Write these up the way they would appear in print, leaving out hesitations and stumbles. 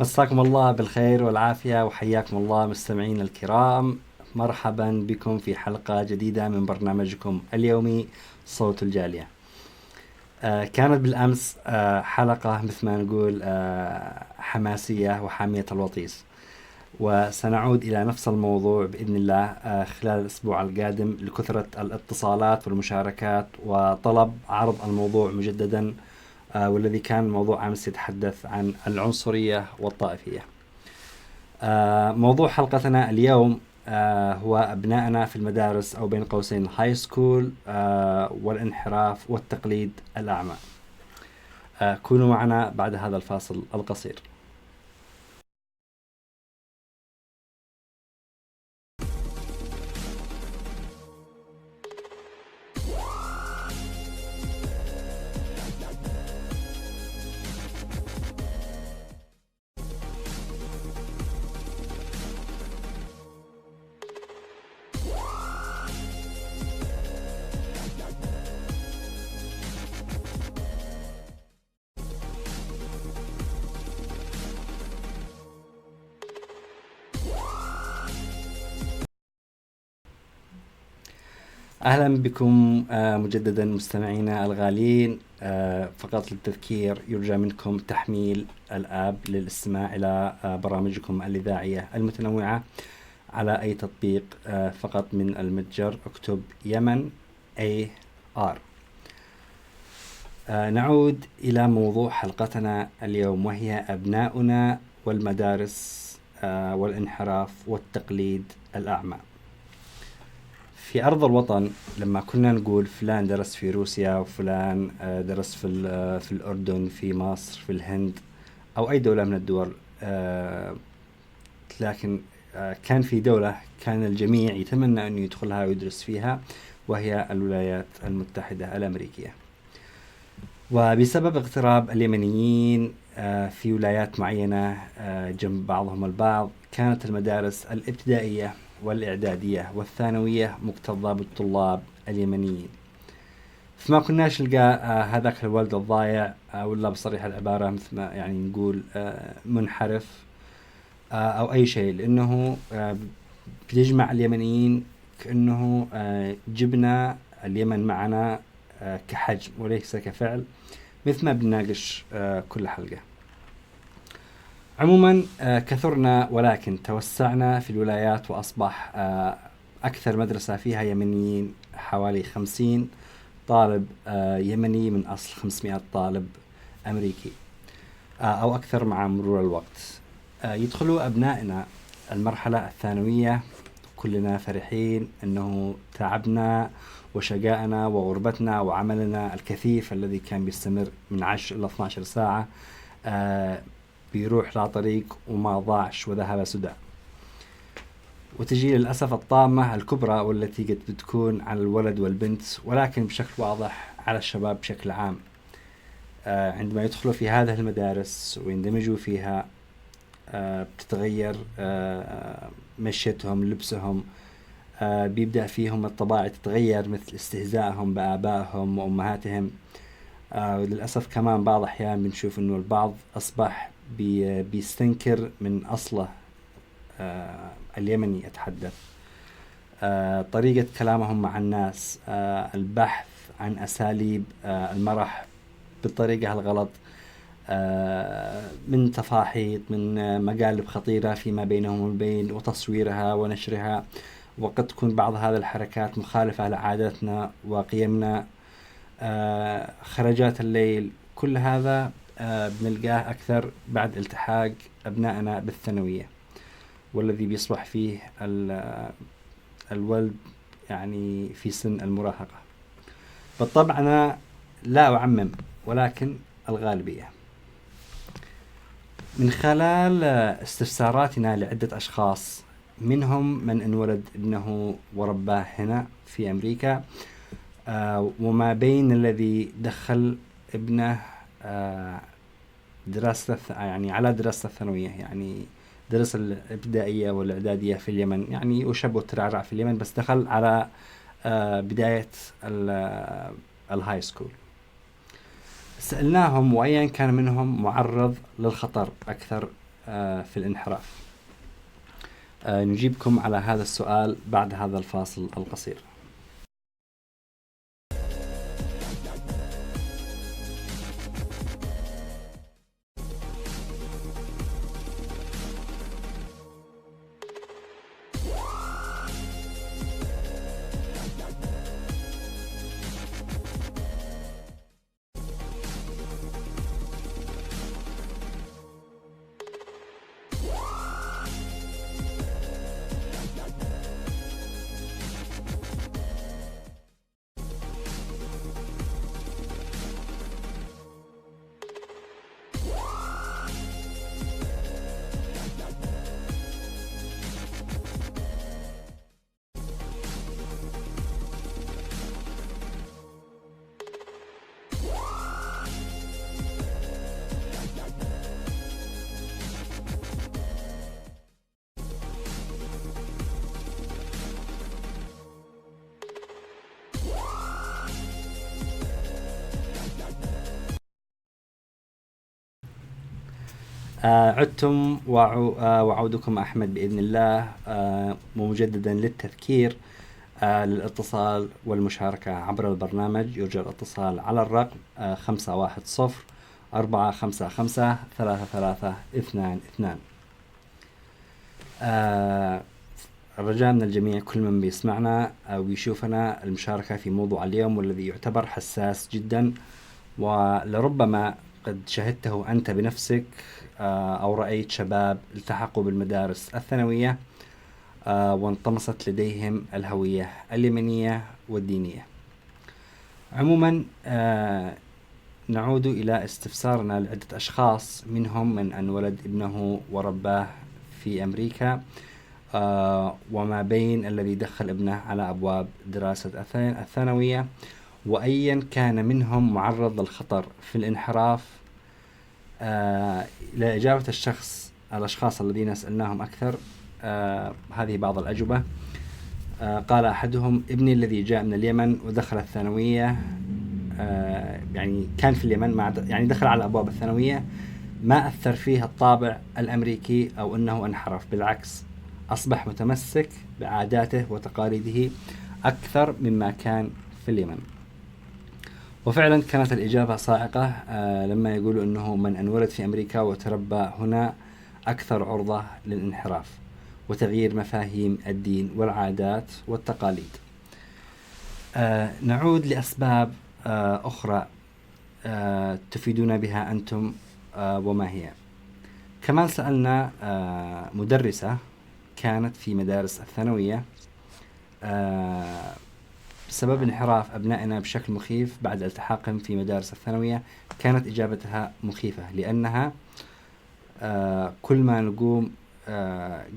مساكم الله بالخير والعافية وحياكم الله مستمعين الكرام. مرحبا بكم في حلقة جديدة من برنامجكم اليومي صوت الجالية. كانت بالأمس حلقة مثل ما نقول حماسية وحامية الوطيس، وسنعود إلى نفس الموضوع بإذن الله خلال الأسبوع القادم لكثرة الاتصالات والمشاركات وطلب عرض الموضوع مجددا، والذي كان الموضوع أمس يتحدث عن العنصرية والطائفية. موضوع حلقتنا اليوم هو أبنائنا في المدارس أو بين قوسين الهاي سكول والانحراف والتقليد الأعمى. كونوا معنا بعد هذا الفاصل القصير. أهلا بكم مجددا مستمعينا الغالين. فقط للتذكير يرجى منكم تحميل الآب للاستماع إلى برامجكم الإذاعية المتنوعة على أي تطبيق. فقط من المتجر اكتب يمن AR. نعود إلى موضوع حلقتنا اليوم، وهي أبناؤنا والمدارس والانحراف والتقليد الأعمى. في أرض الوطن لما كنا نقول فلان درس في روسيا وفلان درس في الأردن، في مصر، في الهند أو أي دولة من الدول، لكن كان في دولة كان الجميع يتمنى أن يدخلها ويدرس فيها، وهي الولايات المتحدة الأمريكية. وبسبب اغتراب اليمنيين في ولايات معينة جنب بعضهم البعض، كانت المدارس الابتدائية والإعدادية والثانوية مكتظة بالطلاب اليمنيين. فما كناش نلقى هذاك الولد الضايع، ولا بصريح العبارة مثل ما يعني نقول منحرف أو أي شيء، لأنه بيجمع اليمنيين كأنه جبنا اليمن معنا كحجم وليس كفعل، مثل ما بنناقش كل حلقة. عموما كثرنا ولكن توسعنا في الولايات، وأصبح أكثر مدرسة فيها يمنيين حوالي 50 طالب يمني من أصل 500 طالب أمريكي أو أكثر مع مرور الوقت. يدخلوا أبنائنا المرحلة الثانوية كلنا فرحين أنه تعبنا وشقائنا وغربتنا وعملنا الكثيف الذي كان بيستمر من 10 إلى 12 ساعة بيروح لا طريق وما ضاعش وذهب سدى. وتجي للأسف الطامة الكبرى والتي قد بتكون على الولد والبنت، ولكن بشكل واضح على الشباب بشكل عام. عندما يدخلوا في هذه المدارس ويندمجوا فيها بتتغير مشيتهم، لبسهم، بيبدأ فيهم الطباع تتغير، مثل استهزائهم بآبائهم وأمهاتهم. وللأسف كمان بعض أحيان بنشوف أنه البعض أصبح بيستنكر من أصله اليمني أتحدث. طريقة كلامهم مع الناس، البحث عن أساليب المرح بالطريقة الغلط، من تفاحيط، من مقالب خطيرة فيما بينهم وبين، وتصويرها ونشرها، وقد تكون بعض هذه الحركات مخالفة لعاداتنا وقيمنا. خرجات الليل، كل هذا بنلقاه أكثر بعد التحاق أبنائنا بالثانوية، والذي بيصبح فيه الولد يعني في سن المراهقة. بالطبع أنا لا أعمم، ولكن الغالبية. من خلال استفساراتنا لعدة أشخاص، منهم من انولد ابنه ورباه هنا في أمريكا، وما بين الذي دخل ابنه دراسة يعني على دراسة الثانوية، يعني درس الابتدائية والإعدادية في اليمن، يعني وشب وترعرع في اليمن، بس دخل على بداية الهاي سكول. سألناهم وأيا كان منهم معرض للخطر أكثر في الانحراف؟ نجيبكم على هذا السؤال بعد هذا الفاصل القصير. عدتم وعودكم أحمد بإذن الله مجددا للتذكير للاتصال والمشاركة عبر البرنامج. يرجى الاتصال على الرقم 510-455-3322. الرجاء من الجميع، كل من بيسمعنا أو بيشوفنا، المشاركة في موضوع اليوم والذي يعتبر حساس جدا، ولربما قد شهدته أنت بنفسك أو رأيت شباب التحقوا بالمدارس الثانوية وانطمست لديهم الهوية اليمنية والدينية. عموما نعود إلى استفسارنا لعدة أشخاص، منهم من أن ولد ابنه ورباه في أمريكا، وما بين الذي دخل ابنه على أبواب دراسة الثانوية، وأيا كان منهم معرض للخطر في الانحراف. لإجابة الأشخاص الذين سألناهم أكثر، هذه بعض الأجوبة. قال أحدهم: ابني الذي جاء من اليمن ودخل الثانوية، يعني كان في اليمن، يعني دخل على أبواب الثانوية، ما أثر فيه الطابع الأمريكي أو أنه انحرف، بالعكس أصبح متمسك بعاداته وتقاليده أكثر مما كان في اليمن. وفعلا كانت الإجابة صاعقة لما يقولوا أنه من انولد في أمريكا وتربى هنا أكثر عرضة للانحراف وتغيير مفاهيم الدين والعادات والتقاليد. نعود لأسباب أخرى تفيدون بها أنتم، وما هي؟ كمان سألنا مدرسة كانت في مدارس الثانوية بسبب انحراف أبنائنا بشكل مخيف بعد التحاقهم في مدارس الثانوية. كانت إجابتها مخيفة، لأنها كل ما نقوم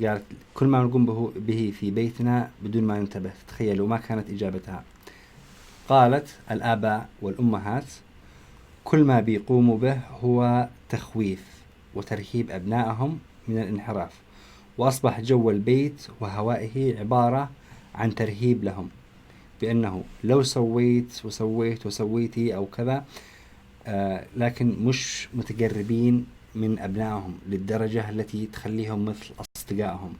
قالت كل ما نقوم به في بيتنا بدون ما ننتبه. تخيلوا ما كانت إجابتها. قالت: الآباء والأمهات كل ما بيقوموا به هو تخويف وترهيب أبنائهم من الانحراف، وأصبح جو البيت وهوائه عبارة عن ترهيب لهم، بأنه لو سويت وسويت وسويتي أو كذا، لكن مش متقربين من أبنائهم للدرجة التي تخليهم مثل أصدقائهم،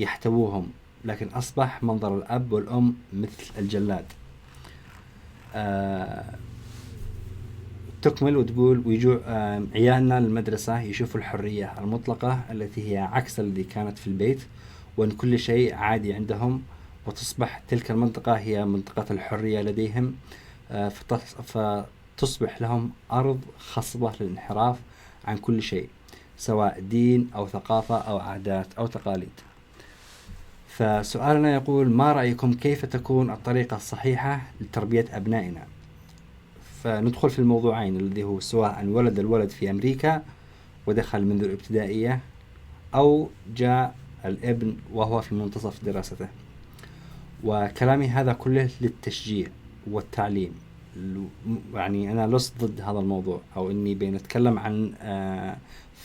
يحتووهم، لكن أصبح منظر الأب والأم مثل الجلاد. تكمل وتقول: ويجوا عيالنا المدرسة يشوفوا الحرية المطلقة التي هي عكس الذي كانت في البيت، وأن كل شيء عادي عندهم، وتصبح تلك المنطقة هي منطقة الحرية لديهم، فتصبح لهم أرض خصبة للانحراف عن كل شيء، سواء دين أو ثقافة أو عادات أو تقاليد. فسؤالنا يقول: ما رأيكم كيف تكون الطريقة الصحيحة لتربية أبنائنا؟ فندخل في الموضوعين، الذي هو سواء ولد الولد في أمريكا ودخل منذ الابتدائية، أو جاء الابن وهو في منتصف دراسته. وكلامي هذا كله للتشجيع والتعليم، يعني أنا لست ضد هذا الموضوع أو إني بنتكلم عن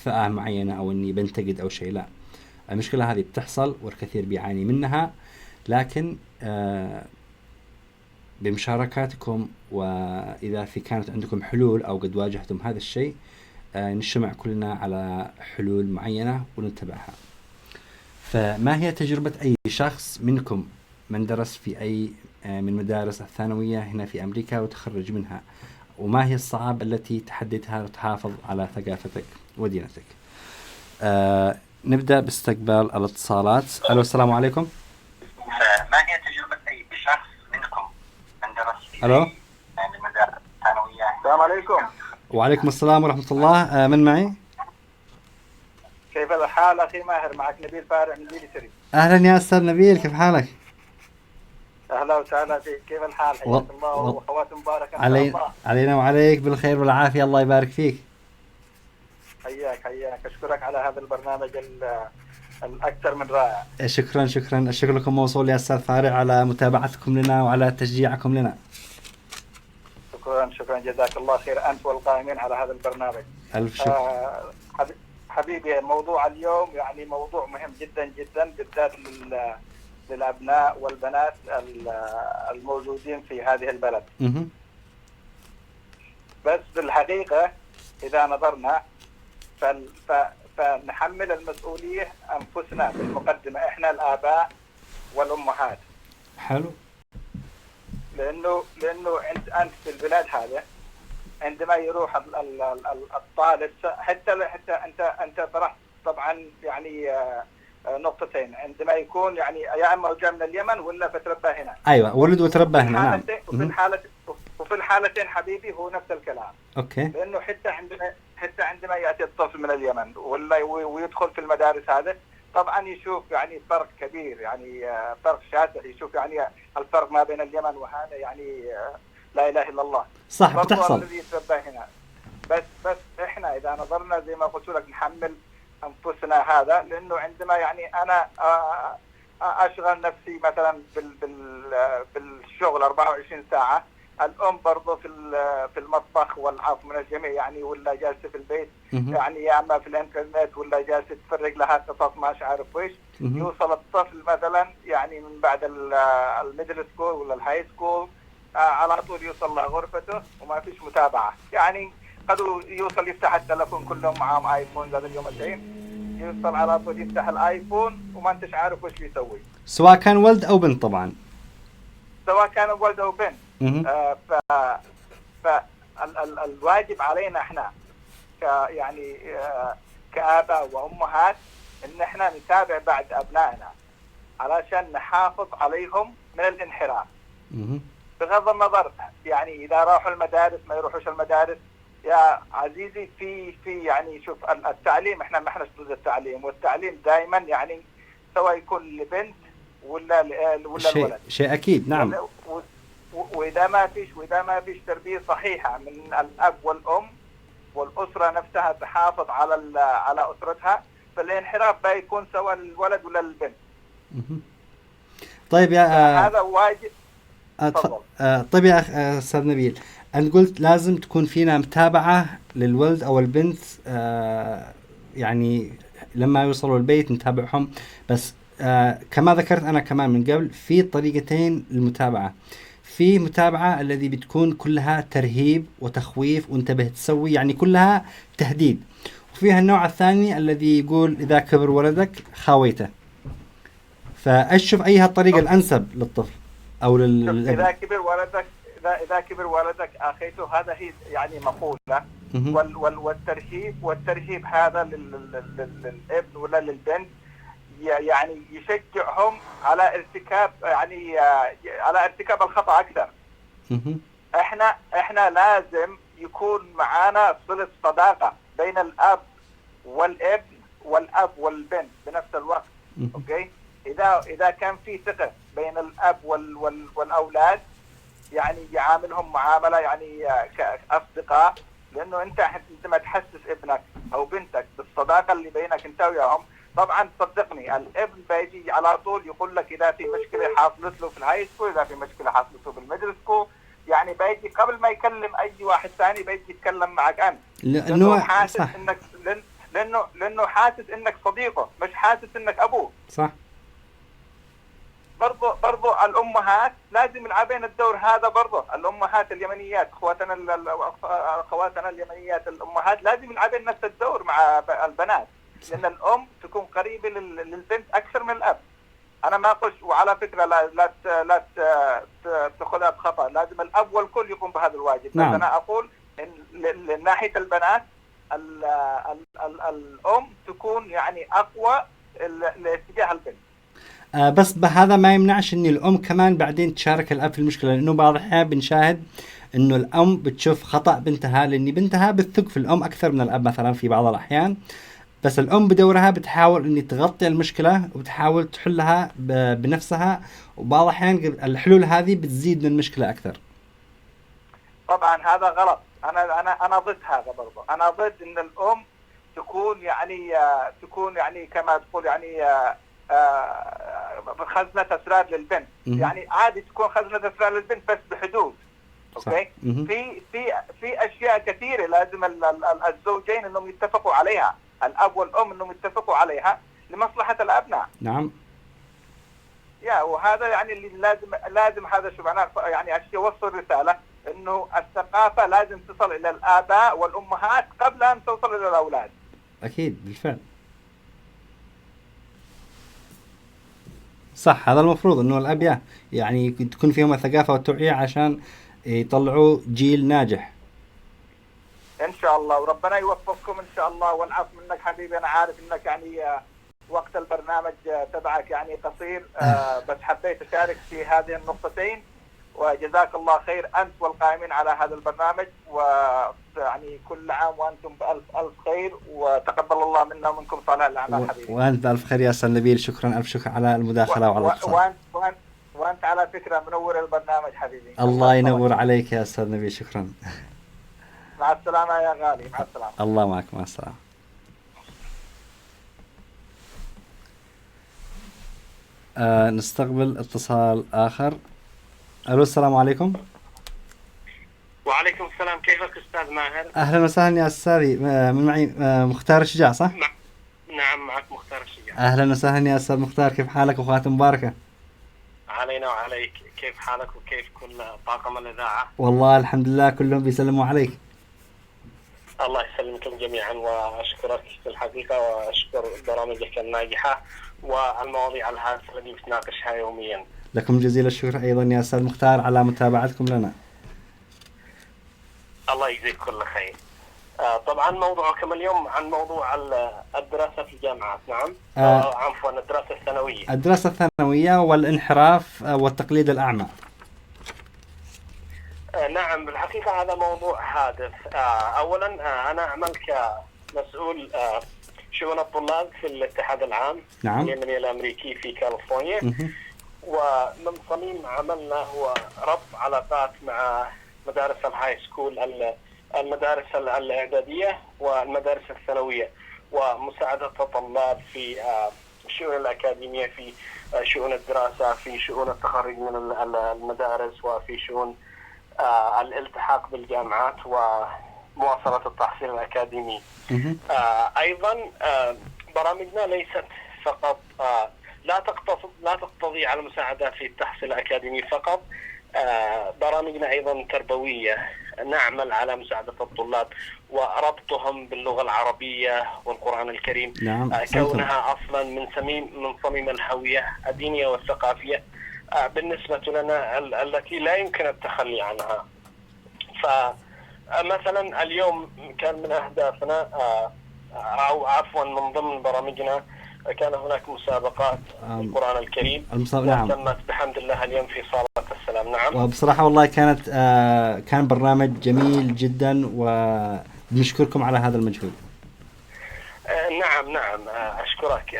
فئة معينة أو إني بنتقد أو شيء، لا. المشكلة هذه بتحصل والكثير بيعاني منها، لكن بمشاركاتكم، وإذا كانت عندكم حلول أو قد واجهتم هذا الشيء، نجتمع كلنا على حلول معينة ونتبعها. فما هي تجربة أي شخص منكم من درس في أي من مدارس الثانوية هنا في أمريكا وتخرج منها، وما هي الصعاب التي تحددها وتحافظ على ثقافتك ودينتك؟ نبدأ باستقبال الاتصالات. ألو، السلام عليكم. ما هي تجربة أي شخص منكم من درس في ألو. من مدارس الثانوية؟ السلام عليكم. وعليكم السلام ورحمة الله. من معي؟ كيف الحال أخي ماهر؟ معك نبيل فارع من ديلي. أهلا يا أستاذ نبيل، كيف حالك؟ أهلا وسهلا فيك، كيف الحال؟ حياك الله وأخوات مباركة. علينا وعليك بالخير والعافية، الله يبارك فيك. حياك أشكرك على هذا البرنامج الأكثر من رائع. شكرا الشكر لكم موصول يا أستاذ فارع على متابعتكم لنا وعلى تشجيعكم لنا. شكرا جزاك الله خير أنت والقائمين على هذا البرنامج. ألف شكر. حبيبي، موضوع اليوم يعني موضوع مهم جدا جدا، بالذات للأبناء والبنات الموجودين في هذه البلد. بس بالحقيقة إذا نظرنا فنحمل المسؤولية أنفسنا بالمقدمة، إحنا الآباء والأمهات. حلو. لأنه أنت في البلاد هذا عندما يروح الطالب، حتى أنت طرحت طبعا يعني نقطتين، عندما يكون يعني يا اما جاء من اليمن ولا فتربى هنا. ايوه، ولد وتربى هنا. نعم. وفي الحالتين حبيبي هو نفس الكلام. اوكي. لانه حتى عندما ياتي الطفل من اليمن ولا ويدخل في المدارس هذا، طبعا يشوف يعني فرق كبير، يعني فرق شاسع، يشوف يعني الفرق ما بين اليمن وهذا، يعني لا اله الا الله. صح، بتحصل. الذي يتربى هنا. بس احنا اذا نظرنا زي ما قلت لك نحمل أنفسنا هذا، لأنه عندما يعني أنا أشغل نفسي مثلا بالشغل 24 ساعة، الأم برضو في المطبخ والعفو من الجميع يعني، ولا جالسة في البيت يعني، يا أما في الإنترنت ولا جالسة تفرج لها قصص ما عارف ويش. يوصل الطفل مثلا يعني من بعد الميدل سكول ولا الهاي سكول على طول يوصل لغرفته وما فيش متابعة. يعني قد يوصل يفتح التلفون، كلهم معهم ايفون هذا اليوم الحين، يوصل على طول يفتح الايفون وما انتش عارف وش بيسوي، سواء كان ولد او بنت. طبعا سواء كان ولد او بنت. الواجب علينا احنا يعني كآباء وامهات ان احنا نتابع بعد ابنائنا علشان نحافظ عليهم من الانحراف. بغض النظر يعني اذا راحوا المدارس ما يروحوش المدارس يا عزيزي، في يعني شوف التعليم، احنا ما احنا ضد التعليم، والتعليم دائما يعني سواء يكون لبنت ولا الولد شيء اكيد. نعم. واذا ما فيش تربيه صحيحه من الاب والام والاسره نفسها تحافظ على اسرتها، فالانحراف بيكون سواء الولد ولا البنت. طيب يا هذا واجب. طيب يا استاذ نبيل، أنت قلت لازم تكون فينا متابعة للولد أو البنت، يعني لما يوصلوا البيت نتابعهم. بس كما ذكرت أنا كمان من قبل، في طريقتين للمتابعة. في متابعة الذي بتكون كلها ترهيب وتخويف وانتبه تسوي، يعني كلها تهديد. وفيها النوع الثاني الذي يقول إذا كبر ولدك خاويته. فأشوف أيها الطريقة الأنسب للطفل أو إذا كبر ولدك أخيته، هذا هي يعني مقولة. والترهيب هذا للابن ولا للبنت يعني يشجعهم على ارتكاب الخطأ أكثر. احنا لازم يكون معانا صلة صداقة بين الأب والابن والأب والبنت بنفس الوقت. اوكي، إذا كان في ثقة بين الأب والأولاد، يعني يعاملهم معاملة يعني كأصدقاء، لأنه أنت عندما تحسس ابنك أو بنتك بالصداقة اللي بينك أنت وياهم، طبعا صدقني الابن بيجي على طول يقول لك إذا في مشكلة حاصلت له في الهاي سكول، إذا في مشكلة حاصلت له بالميدل سكول، يعني بيجي قبل ما يكلم أي واحد ثاني بيجي يتكلم معك أنت، لأنه حاسس إنك لأنه حاسس إنك صديقه، مش حاسس إنك أبوه. صح. برضو الامهات لازم يلعبين الدور هذا، برضو الامهات اليمنيات، اخواتنا اليمنيات الامهات لازم يلعبين نفس الدور مع البنات، لان الام تكون قريبه للبنت اكثر من الاب. انا ما اقولش، وعلى فكره لا تاخذها بخطا، لازم الاب والكل يقوم بهذا الواجب. نعم. بس انا اقول ان ناحيه البنات الام تكون يعني اقوى لاتجاه البنت. بس بهذا ما يمنعش ان الام كمان بعدين تشارك الاب في المشكله، لانه بعض الاحيان بنشاهد انه الام بتشوف خطا بنتها، لان بنتها بتثق في الام اكثر من الاب مثلا في بعض الاحيان، بس الام بدورها بتحاول ان تغطي المشكله وبتحاول تحلها بنفسها، وبعض الاحيان الحلول هذه بتزيد من المشكله اكثر. طبعا هذا غلط، انا ضد هذا برضه. انا ضد ان الام تكون يعني كما تقول يعني خزنة اسرار للبنت. يعني عادي تكون خزنة اسرار للبنت بس بحدود. اوكي. في اشياء كثيره لازم الزوجين انهم يتفقوا عليها، الاب والام انهم يتفقوا عليها لمصلحه الابناء. نعم. وهذا يعني اللي لازم هذا شو معناه، يعني يوصل رساله انه الثقافه لازم تصل الى الاباء والامهات قبل ان توصل الى الاولاد. اكيد بالفعل صح، هذا المفروض انه الاب يعني تكون فيهم الثقافه والتوعيه عشان يطلعوا جيل ناجح ان شاء الله، وربنا يوفقكم ان شاء الله. والعفو منك حبيبي، انا عارف انك يعني وقت البرنامج تبعك يعني قصير، بس حبيت اشارك في هذه النقطتين، وجزاك الله خير انت والقائمين على هذا البرنامج، ويعني كل عام وانتم بالف خير، وتقبل الله منا ومنكم صالح الاعمال حبيبي. وانت بالف خير يا استاذ نبيل، شكرا الف شكر على المداخله وعلى الاتصال. وانت على فكره منور البرنامج حبيبي. الله ينور عليك يا استاذ نبيل، شكرا. مع السلامه يا غالي، مع السلامه. الله معك، مع السلامه. نستقبل اتصال آخر. ألو، السلام عليكم. وعليكم السلام، كيفك أستاذ ماهر؟ أهلا وسهلا يا أستاذي، من معي مختار الشجاع صح؟ نعم معك مختار الشجاع. أهلا وسهلا يا أستاذ مختار، كيف حالك وخاتم مباركة؟ علينا وعليك، كيف حالك وكيف كل طاقم الإذاعة؟ والله الحمد لله كلهم بيسلموا عليك. الله يسلمكم جميعا، وأشكرك في الحقيقة، وأشكر برامجك الناجحة والمواضيع الهادفة التي بتناقشها يوميا. لكم جزيل الشكر أيضا يا أستاذ مختار على متابعتكم لنا. الله يجزيك كل خير. طبعا موضوعكم اليوم عن موضوع الدراسة في الجامعات. نعم. عفوا الدراسة الثانوية. الدراسة الثانوية والانحراف والتقليد الأعمى. نعم، بالحقيقة هذا موضوع هادف. أولا أنا أعمل كمسؤول شؤون الطلاب في الاتحاد العام اليمني الأمريكي في كاليفورنيا. ومن صميم عملنا هو ربط علاقات مع مدارس الهاي سكول، المدارس الإعدادية والمدارس الثانوية، ومساعدة الطلاب في الشؤون الأكاديمية، في شؤون الدراسة، في شؤون التخرج من المدارس، وفي شؤون الالتحاق بالجامعات ومواصلة التحصيل الأكاديمي. أيضا برامجنا ليست فقط لا تقتضي على المساعدة في التحصيل الأكاديمي فقط، برامجنا أيضا تربوية، نعمل على مساعدة الطلاب وربطهم باللغة العربية والقرآن الكريم. نعم. كونها أصلا من صميم الهوية الدينية والثقافية بالنسبة لنا التي لا يمكن التخلي عنها. فمثلا اليوم كان من أهدافنا أو عفوا من ضمن برامجنا كان هناك مسابقات القرآن الكريم نعم. تمت بحمد الله اليوم في صالة السلام. نعم. وبصراحة والله كان برنامج جميل جدا، ونشكركم على هذا المجهود. نعم أشكرك.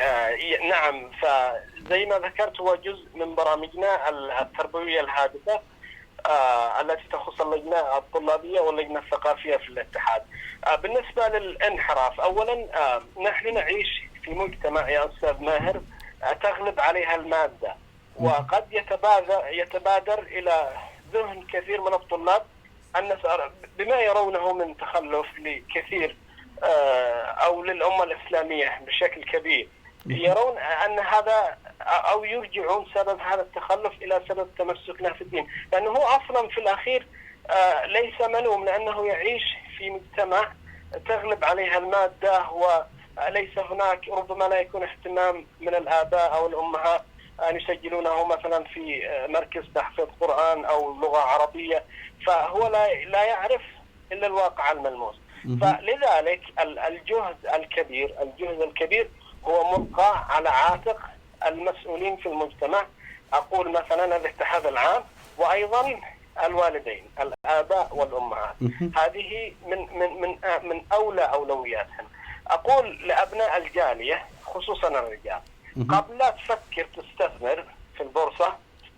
نعم، فزي ما ذكرت هو جزء من برامجنا التربوية الهادفة التي تخص اللجنة الطلابية واللجنة الثقافية في الاتحاد. بالنسبة للانحراف، أولا نحن نعيش في مجتمع يا أستاذ ماهر تغلب عليها المادة، وقد يتبادر إلى ذهن كثير من الطلاب أن بما يرونه من تخلف لكثير أو للأمة الإسلامية بشكل كبير، يرون أن هذا أو يرجعون سبب هذا التخلف إلى سبب تمسكنا في الدين، لأنه هو أصلا في الأخير ليس ملوم، لأنه يعيش في مجتمع تغلب عليها المادة، وليس هناك ربما لا يكون اهتمام من الآباء أو الأمهات أن يسجلونه مثلا في مركز تحفيظ قرآن أو لغة عربية، فهو لا يعرف إلا الواقع الملموس. فلذلك الجهد الكبير هو ملقى على عاتق المسؤولين في المجتمع. أقول مثلا الاتحاد العام، وأيضا الوالدين الآباء والأمهات، هذه من أولى أولوياتهم. أقول لأبناء الجالية خصوصا الرجال، قبل لا تفكر تستثمر في البورصة،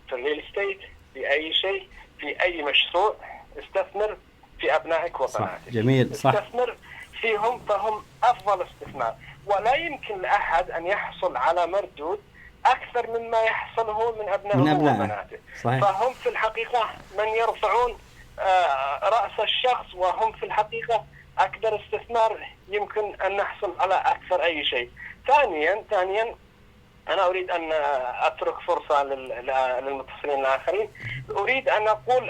في الريل استيت، في أي شيء، في أي مشروع، استثمر في أبنائك وبناتك. جميل. صح. استثمر فيهم، فهم أفضل استثمار، ولا يمكن لأحد أن يحصل على مردود أكثر مما يحصله من أبنائه وبناته. فهم في الحقيقة من يرفعون رأس الشخص، وهم في الحقيقة أكبر استثمار يمكن أن نحصل على أكثر أي شيء. ثانيا أنا أريد أن أترك فرصة للمتصلين الآخرين. أريد أن أقول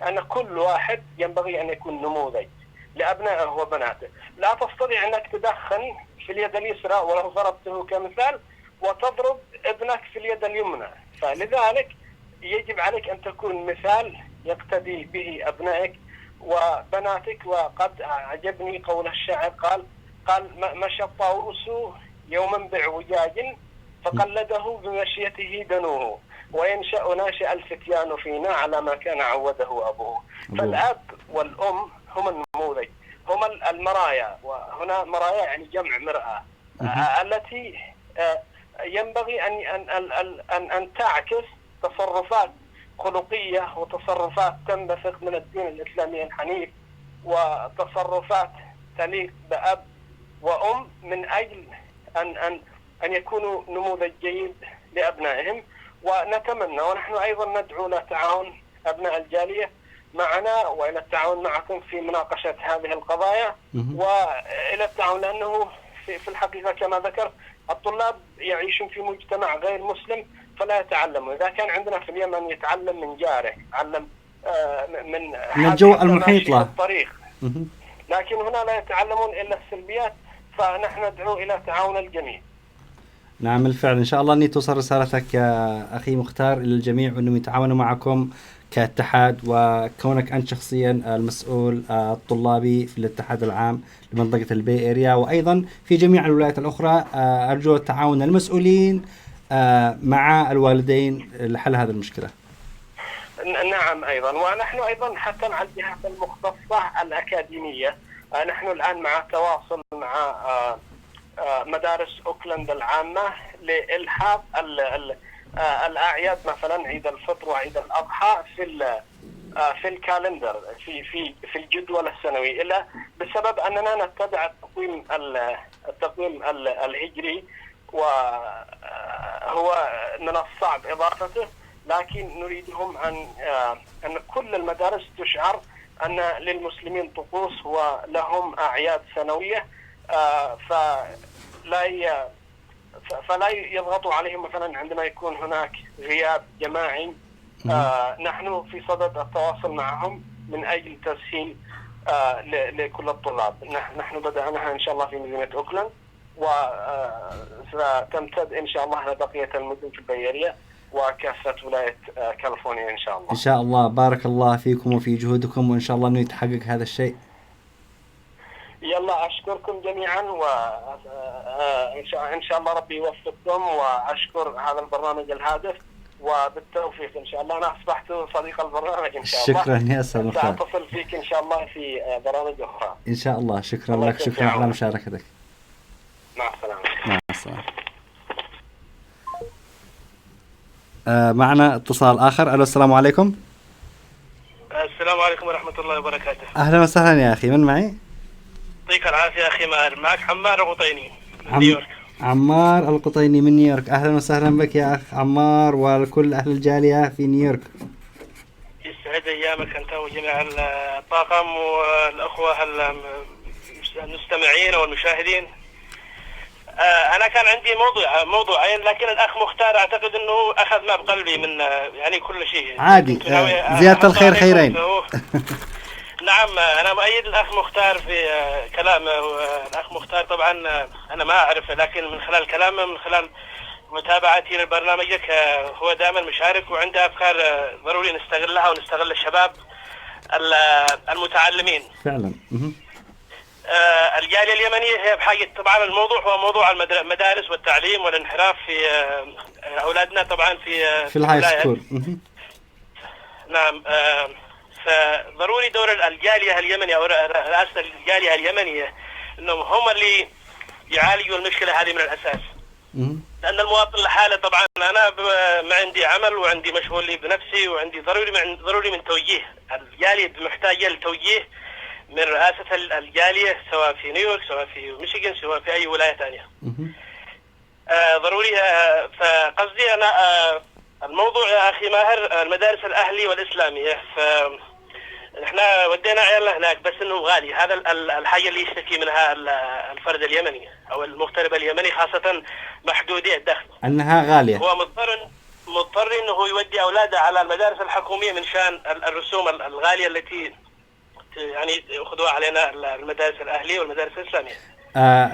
أن كل واحد ينبغي أن يكون نموذج لأبنائه وبناته. لا تستطيع أنك تدخن في اليد اليسرى ولو ضربته كمثال وتضرب ابنك في اليد اليمنى، فلذلك يجب عليك أن تكون مثال يقتدي به أبنائك وبناتك. وقد عجبني قول الشاعر، قال مشى الطاووس يوما بعوجاج فقلده بمشيته دنوه، وينشأ ناشئ الفتيان فينا على ما كان عوده أبوه. فالأب والأم هم النموذج، هم المرايا، وهنا مرايا يعني جمع مرآة، التي ينبغي أن تعكس تصرفات خلقية وتصرفات تنبثق من الدين الإسلامي الحنيف، وتصرفات تليق بأب وأم من أجل أن يكونوا نموذج جيد لأبنائهم. ونتمنى ونحن أيضا ندعو لتعاون أبناء الجالية معنا وإلى التعاون معكم في مناقشة هذه القضايا، وإلى التعاون، لأنه في الحقيقة كما ذكرت الطلاب يعيشون في مجتمع غير مسلم فلا يتعلموا. إذا كان عندنا في اليمن يتعلم من جاره، يتعلم من الجو المحيط له الطريق، لكن هنا لا يتعلمون إلا السلبيات، فنحن ندعو إلى تعاون الجميع. نعم بالفعل، إن شاء الله أني توصل رسالتك يا أخي مختار إلى الجميع، وأنهم يتعاونوا معكم كاتحاد، وكونك أنت شخصيا المسؤول الطلابي في الاتحاد العام لمنطقة البي إيريا، وأيضا في جميع الولايات الأخرى. أرجو تعاون المسؤولين مع الوالدين لحل هذه المشكلة. نعم أيضا، ونحن أيضا حتى مع الجهات المختصة الأكاديمية، نحن الآن مع تواصل مع مدارس أوكلاند العامة لإلحاق الأعياد مثلا عيد الفطر وعيد الأضحى في الكالندر في الجدول السنوي، إلا بسبب أننا نتبع التقويم الهجري، وهو من الصعب إضافته، لكن نريدهم أن كل المدارس تشعر أن للمسلمين طقوس ولهم أعياد سنوية، فلا يضغطوا عليهم مثلا عندما يكون هناك غياب جماعي. نحن في صدد التواصل معهم من أجل تسهيل لكل الطلاب. نحن بدأناها إن شاء الله في مدينة أوكلاند، وستمتد إن شاء الله لبقية المدن في البيئرية وكافة ولاية كاليفورنيا إن شاء الله. إن شاء الله. بارك الله فيكم وفي جهودكم، وإن شاء الله أنه يتحقق هذا الشيء. يلا أشكركم جميعا، وإن شاء الله ربي يوفقكم، وأشكر هذا البرنامج الهادف، وبالتوفيق إن شاء الله. أنا أصبحت صديق البرنامج إن شاء الله. شكرا يا أستاذ مختار. سأتصل فيك إن شاء الله في برامج أخرى إن شاء الله. شكرا لك، شكرا على مشاركتك. مع السلامة. مع السلامة. معنا اتصال آخر. ألو، السلام عليكم. السلام عليكم ورحمة الله وبركاته. أهلا وسهلا يا أخي، من معي؟ يعطيك العافية أخي ماهر، معك عمار القطيني من نيويورك. عمار القطيني من نيويورك، أهلا وسهلا بك يا أخ عمار وكل أهل الجالية في نيويورك. يسعد أيامك أنت وجميع الطاقم والأخوة المستمعين والمشاهدين. انا كان عندي موضوعين، لكن الاخ مختار اعتقد انه اخذ ما بقلبي من يعني كل شيء. عادي، زيادة الخير خيرين. نعم، انا مؤيد الاخ مختار في كلامه. الاخ مختار طبعا انا ما اعرفه، لكن من خلال كلامه، من خلال متابعتي لبرنامجك، هو دائما مشارك وعنده افكار ضروري نستغلها ونستغل الشباب المتعلمين فعلا. الجالية اليمنية هي بحاجة. طبعا الموضوع هو موضوع المدارس والتعليم والانحراف في أولادنا طبعا في الهاي سكول. نعم. فضروري دور الجالية اليمنية أو رئاسة الجالية اليمنية إنهم هم اللي يعالجوا المشكلة هذه من الأساس. لأن المواطن لحاله طبعا أنا ما عندي عمل وعندي مشغول لي بنفسي وعندي ضروري من توجيه. الجالية محتاجة لتوجيه من رئاسة الجالية، سواء في نيويورك، سواء في ميشيغان، سواء في أي ولاية ثانية. ضروري. فقصدي أنا الموضوع يا أخي ماهر المدارس الأهلي والإسلامية. احنا ودينا عيالنا هناك، بس انه غالي. هذا الحاجة اللي يشتكي منها الفرد اليمني او المغترب اليمني، خاصة محدودي الدخل، انها غالية. هو مضطر انه يودي اولاده على المدارس الحكومية من شان الرسوم الغالية التي يعني يأخذوها علينا المدارس الأهلية والمدارس الإسلامية.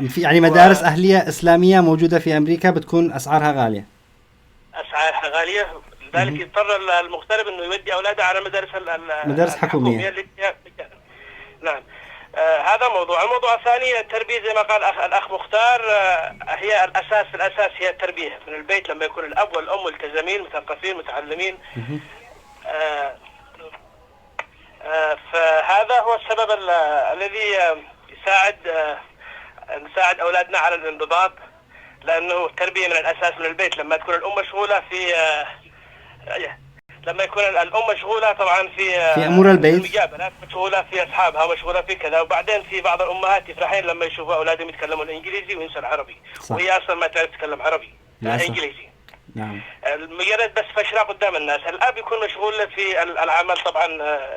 في يعني مدارس أهلية إسلامية موجودة في أمريكا بتكون أسعارها غالية. أسعارها غالية، لذلك يضطر المغترب إنه يودي أولاده على مدارس حكومية. نعم. هذا موضوع. الموضوع الثاني التربية، زي ما قال الأخ مختار، هي الأساس. في الأساس هي التربية من البيت، لما يكون الأب والأم ملتزمين مثقفين متعلمين. فهذا هو السبب الذي نساعد أولادنا على الانضباط، لأنه التربية من الأساس من البيت. لما تكون الأم مشغولة لما يكون الأم مشغولة طبعا في أمور البيت، المجابلات، مشغولة في أصحابها، مشغولة في كذا. وبعدين في بعض الأمهات يفرحين لما يشوفوا أولادهم يتكلموا الإنجليزي وينسوا العربي، وهي أصلا ما تعرف تتكلم عربي إنجليزي. نعم. مجرد بس فشرة قدام الناس. الأب يكون مشغول في العمل طبعا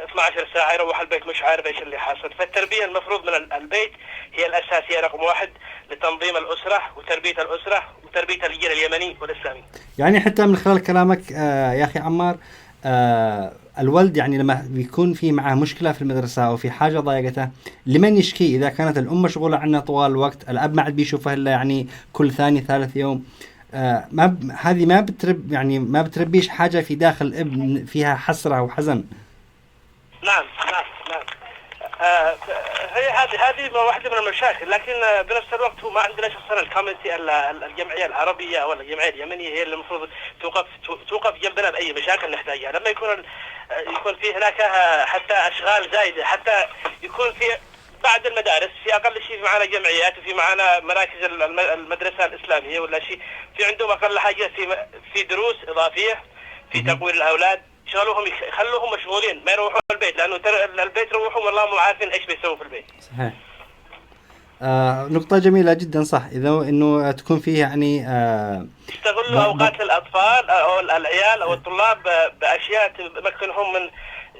12 ساعة، يروح البيت مش عارف إيش اللي حاصل. فالتربية المفروض من البيت هي الأساسية رقم 1 لتنظيم الأسرة وتربية الأسرة وتربية الجيل اليمني والإسلامي. يعني حتى من خلال كلامك يا أخي عمار، الولد يعني لما بيكون في معه مشكلة في المدرسة أو في حاجة ضايقته، لمن يشكي؟ إذا كانت الأم مشغولة عنه طوال الوقت، الأب ما عاد بيشوفه إلا يعني كل ثاني ثالث يوم. هذه ما بتربيش حاجة في داخل الابن فيها حسرة وحزن. نعم. هي هذه واحدة من المشاكل، لكن بنفس الوقت هو ما عندنا شخصنا الكوميونتي الجمعية العربية أو الجمعية اليمنية هي اللي المفروض توقف جنبنا بأي مشاكل نحتاجها. لما يكون في هناك حتى أشغال زايدة، حتى يكون في بعد المدارس في أقل شيء معنا جمعيات وفي معنا مراكز المدرسة الإسلامية ولا شيء، في عندهم أقل حاجة في دروس إضافية في تقوير الأولاد، يخلوهم مشغولين، ما يروحوا البيت، لأنه البيت يروحوا والله مو عارفين إيش بيسووا في البيت. صحيح. نقطة جميلة جدا. صح، إذا إنه تكون فيه يعني يستغلوا أوقات الأطفال أو العيال أو الطلاب بأشياء تمكنهم من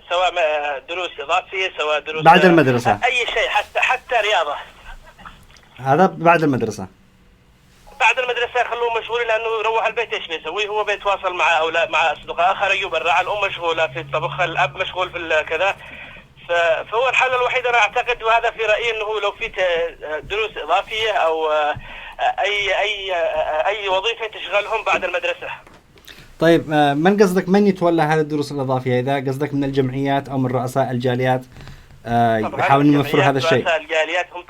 سواء دروس إضافية، سواء دروس بعد المدرسة، أي شيء، حتى رياضة. هذا بعد المدرسة. بعد المدرسة يخلوه مشغول، لأنه يروح البيت إيش بيسوي؟ هو بيتواصل مع أصدقاء خرجوا برا، الأم مشغولة في الطبخ، الأب مشغول في كذا. فهو الحل الوحيد أنا أعتقد، وهذا في رأيي، إنه لو في دروس إضافية أو أي وظيفة تشغلهم بعد المدرسة. طيب، من قصدك من يتولى هذه الدروس الإضافية؟ إذا قصدك من الجمعيات أو من رؤساء الجاليات يحاولون يوفروا هذا الشيء. رؤساء الجاليات هم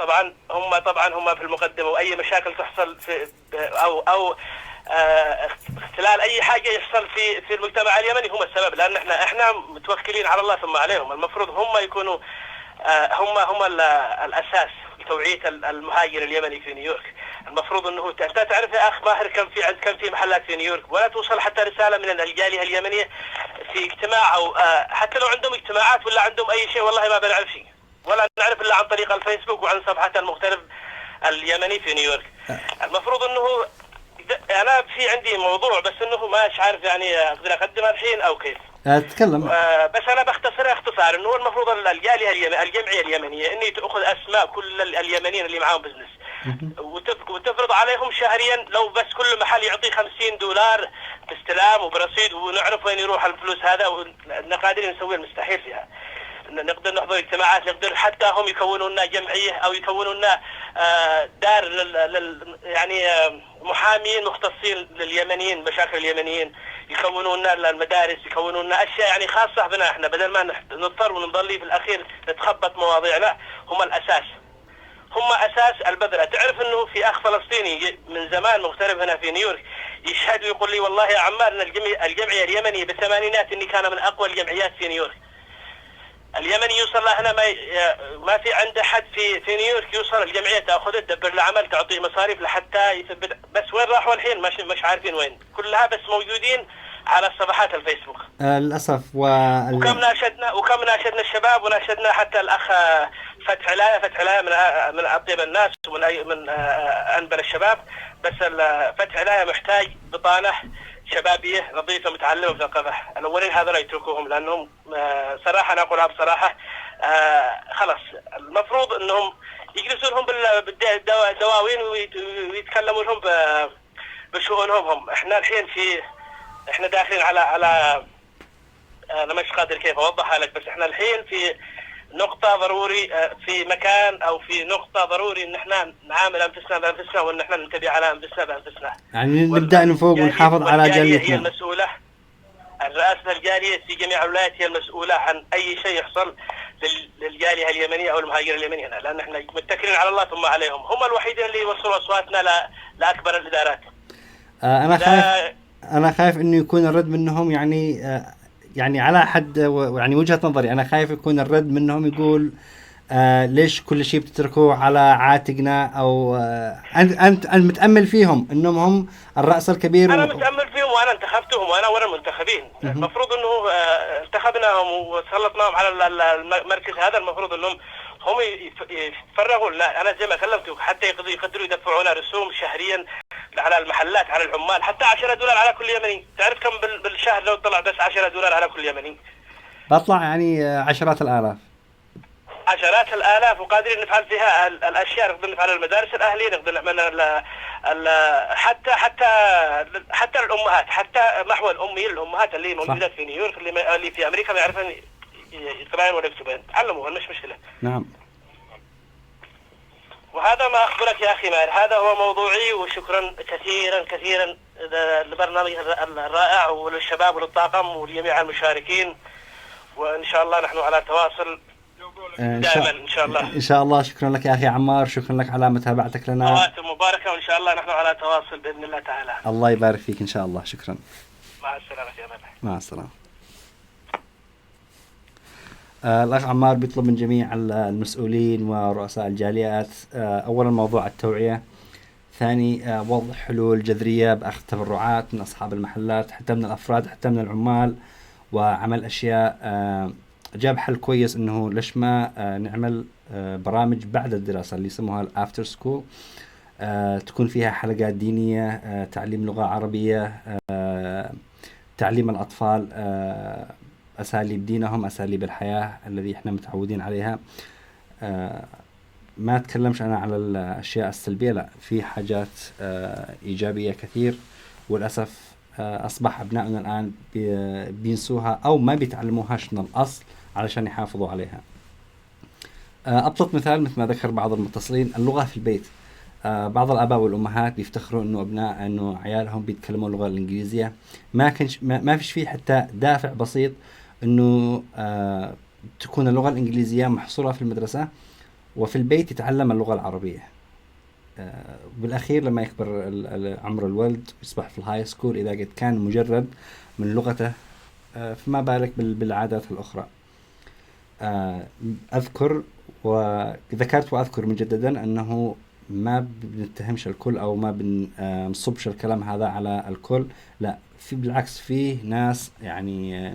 طبعا في المقدمة، وأي مشاكل تحصل أو اختلال أي حاجة يحصل في المجتمع اليمني هم السبب، لأن احنا متوكلين على الله ثم عليهم. المفروض هم يكونوا هم الأساس لتوعية المهاجر اليمني في نيويورك. المفروض انه انت تعرف يا اخ ماهر كم في محلات في نيويورك، ولا توصل حتى رسالة من الجالية اليمنية في اجتماع، او حتى لو عندهم اجتماعات ولا عندهم اي شيء والله ما بنعرف شيء، ولا نعرف الا عن طريق الفيسبوك وعن صفحة المغترب اليمني في نيويورك. المفروض انه انا في عندي موضوع، بس انه ماش عارف يعني اقدر اقدمه الحين او كيف تتكلم. بس انا بختصر اختصار انه المفروض الجالية الجمعية اليمنية اني تاخذ اسماء كل اليمنيين اللي معاهم بزنس، وتفرض عليهم شهريا لو بس كل محل يعطي $50 باستلام وبرصيد، ونعرف وين يروح الفلوس هذا، وإحنا قادرين نسوي المستحيل فيها. نقدر نحضر اجتماعات، نقدر حتى هم يكونوا لنا جمعيه او يكونوا لنا دار يعني محامين مختصين لليمنيين، مشاكل اليمنيين، يكونوا لنا المدارس، يكونوا لنا اشياء يعني خاصه بنا احنا، بدل ما نضطر ونضل في الاخير نتخبط مواضيع. لا، هم الاساس، هم اساس البذره. تعرف انه في اخ فلسطيني من زمان مغترب هنا في نيويورك يشهد ويقول لي والله يا عمار ان الجمعيه اليمنيه بالثمانينات اني كان من اقوى الجمعيات في نيويورك. اليمني يوصل له هنا ما في عنده حد في نيويورك يوصل الجمعيه تاخذه تدبر العمل تعطيه مصاريف لحتى يثبت. بس وين راحوا الحين؟ مش عارفين وين، كلها بس موجودين على صفحات الفيسبوك للاسف. وكم ناشدنا الشباب، وناشدنا حتى الاخ فتح علاية من اطيب الناس ومن انبل الشباب. بس فتح علاية محتاج بطانه شبابيه نظيفه متعلمه مثقفه. الاولين هذول يتركوهم لانهم صراحه، انا اقولها بصراحه، خلاص المفروض انهم يجلسوا لهم بالدواوين ويتكلموا لهم بشؤونهم هم. احنا الحين احنا داخلين على انا مش قادر كيف اوضحها لك، بس احنا الحين في نقطة ضروري، في مكان او في نقطة ضروري ان احنا نعامل انفسنا بانفسنا، وان احنا ننتبه على انفسنا بانفسنا. يعني نبدأ من فوق ونحافظ على جاليتنا. هي المسؤولة، الرئاسة الجالية في جميع الولايات هي المسؤولة عن اي شيء يحصل للجالية اليمنية او المهاجر اليمني هنا، لان احنا متكلين على الله ثم عليهم. هم الوحيدين اللي يوصلوا اصواتنا لاكبر الادارات. انا خايف انه يكون الرد منهم يعني على حد يعني وجهة نظري، أنا خايف يكون الرد منهم يقول ليش كل شيء بتتركوه على عاتقنا، أو أنت متأمل فيهم إنهم هم الرأس الكبير. أنا متأمل فيهم وأنا انتخبتهم وأنا المنتخبين. المفروض إنه انتخبناهم وسلطناهم على المركز هذا. المفروض إنهم هم يفرغوا. لا، أنا زي ما كلمتك حتى يقدروا يدفعونا رسوم شهريا على المحلات، على العمال، حتى $10 على كل يمني. تعرف كم بالشهر لو طلع بس $10 على كل يمني؟ بطلع يعني عشرات الآلاف، وقادرين نفعل فيها الأشياء. نقدر نفعل المدارس الأهلية، نقدر نعمل حتى الأمهات، حتى محو الأمهات اللي موجودة في نيويورك، اللي في أمريكا ما يعرفون يقرأون ولا يكتبون، تعلموا، مش مشكلة. نعم. وهذا ما أخبرك يا أخي ماهر، هذا هو موضوعي. وشكرا كثيرا لبرنامج الرائع وللشباب وللطاقم ولجميع المشاركين، وإن شاء الله نحن على تواصل دائما إن شاء الله. إن شاء الله. شكرا لك يا أخي عمار، شكرا لك على متابعتك لنا. أوقات مباركة، وإن شاء الله نحن على تواصل بإذن الله تعالى. الله يبارك فيك إن شاء الله. شكرا. مع السلامة يا ماهر. مع السلامة. الأخ عمار بيطلب من جميع المسؤولين ورؤساء الجاليات أولا موضوع التوعية، ثاني وضع حلول جذرية بأخذ تبرعات من أصحاب المحلات، حتى من الأفراد، حتى من العمال، وعمل أشياء. جاب حل كويس إنه ليش ما نعمل برامج بعد الدراسة اللي يسموها الأفتر سكول، تكون فيها حلقات دينية، تعليم لغة عربية، تعليم الأطفال أساليب دينهم، أساليب الحياة الذي إحنا متعودين عليها. ما أتكلمش أنا على الأشياء السلبية، لا، في حاجات إيجابية كثير، وللأسف أصبح أبنائنا الآن بينسوها أو ما بيتعلموهاش من الأصل علشان يحافظوا عليها. أبسط مثال مثل ما ذكر بعض المتصلين، اللغة في البيت. بعض الآباء والأمهات بيفتخروا إنه عيالهم بيتكلموا اللغة الإنجليزية. ما فيش فيه حتى دافع بسيط إنه تكون اللغة الإنجليزية محصورة في المدرسة، وفي البيت يتعلم اللغة العربية. بالأخير لما يكبر عمر الولد يصبح في الهاي سكول، إذا قد كان مجرد من لغته، فما بالك بالعادات الأخرى. أذكر وذكرت وأذكر مجددا أنه ما بنتهمش الكل أو ما بنصبش الكلام هذا على الكل، لا، بالعكس فيه ناس يعني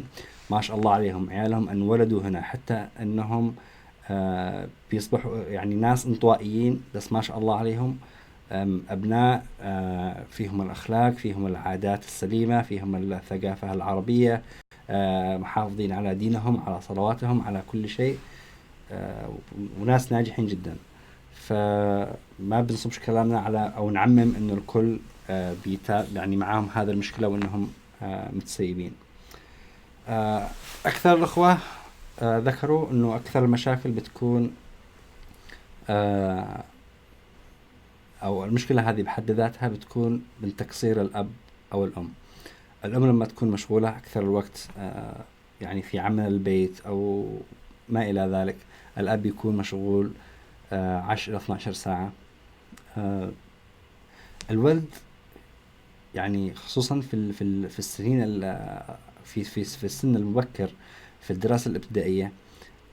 ما شاء الله عليهم عيالهم انولدوا هنا، حتى أنهم بيصبحوا يعني ناس انطوائيين، بس ما شاء الله عليهم أبناء فيهم الأخلاق، فيهم العادات السليمة، فيهم الثقافة العربية، محافظين على دينهم، على صلواتهم، على كل شيء، وناس ناجحين جدا. فما بنصبش كلامنا على أو نعمم إنه الكل يعني معاهم هذا المشكلة وإنهم متسيبين. أكثر الأخوة ذكروا إنه أكثر المشاكل بتكون أو المشكلة هذه بحد ذاتها بتكون من تقصير الأب أو الأم. الأم لما تكون مشغولة أكثر الوقت يعني في عمل البيت أو ما إلى ذلك، الأب يكون مشغول 10 إلى 12 ساعة. الولد يعني خصوصا في السنين في السن المبكر في الدراسة الابتدائية